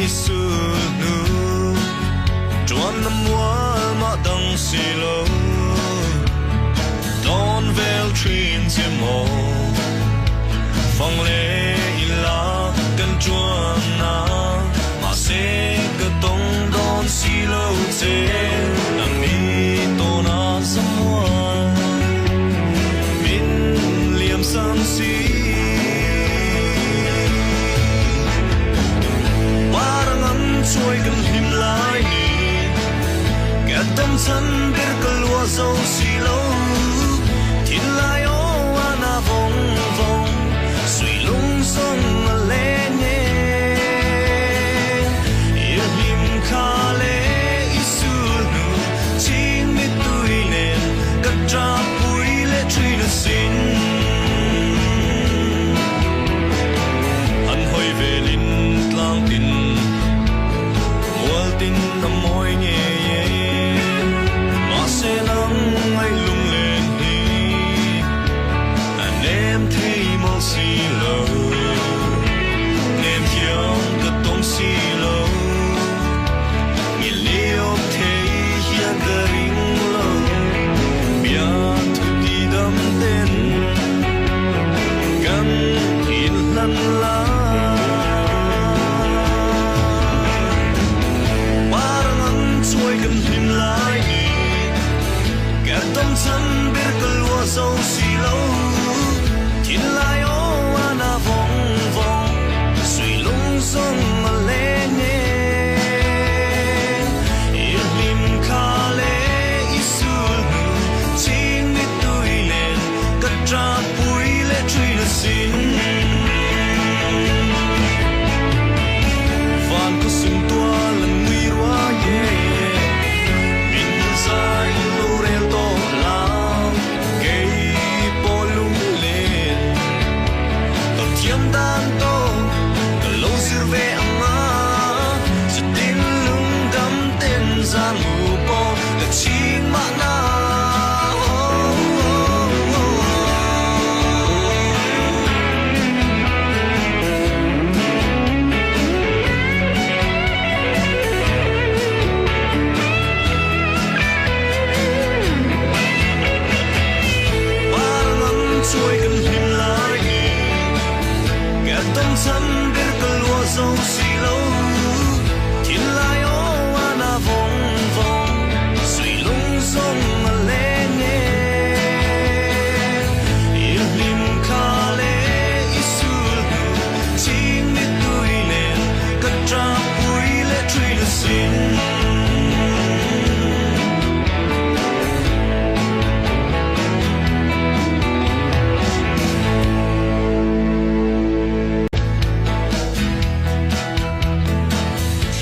Isu nu Tuan na mua ma dang si lo Don vel trin si mo Phong le ila kan chuan na Ma se ka tong don si lo te Nang mi to na sa mua Min liam san si Parang ang choy kan him lai ni Gat tâm san bir kalwa zo si lo Tin lai o ana vong vong Sui lung song a le nye Il him ka le isu nu Ching mi tui nen Gat tra pui le trui na sin Han hoi ve lin tlang tin Mual tin na moi nye ye Ma se nang ai lung lên hi An em thấy mong si lo Nem hiong ka tong si lo Ngi liop thấy hiang ka ring lo Bia thu đi đâm tên Gan in lan la Parang ang choy kan him lai ni Gat tâm san bir kalwa zo si lo Tin lai o ana vong vong Sui lung song a le nye Il him ka le isu nu Ching mi tui nen Gat tra pui le trui na sin Van ko sum tua lan ngui rua ye Min sai lo rel to la Kei po lung lên Tao thiam dan to Tao lâu sir ve ama Sa tin lung đam tên ra ngu po Là ching ma na Parang ang choy kan him lai ni Gat tâm san bir kalwa zo si lo Tin lai o ana vong vong Sui lung song a le nye Il him ka le isu nu Ching mi tui nen Gat tra pui le trui na sin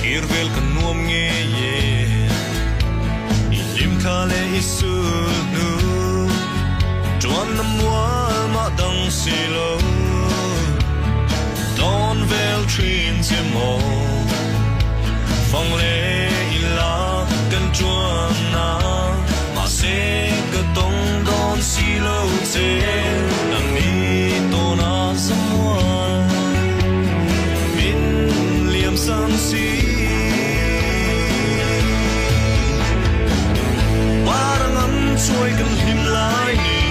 Hirvel kan nuam nge ye Ilim ka le isu nu Tuan na mua ma dang si lo Don vel trin si mo Phong le ila kan chuan na Ma se ka tong don si lo te Nang mi to na sa mua Min liam san si Parang ang choy kan him lai ni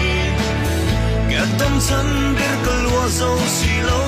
Gat tâm san bir kalwa zo si lo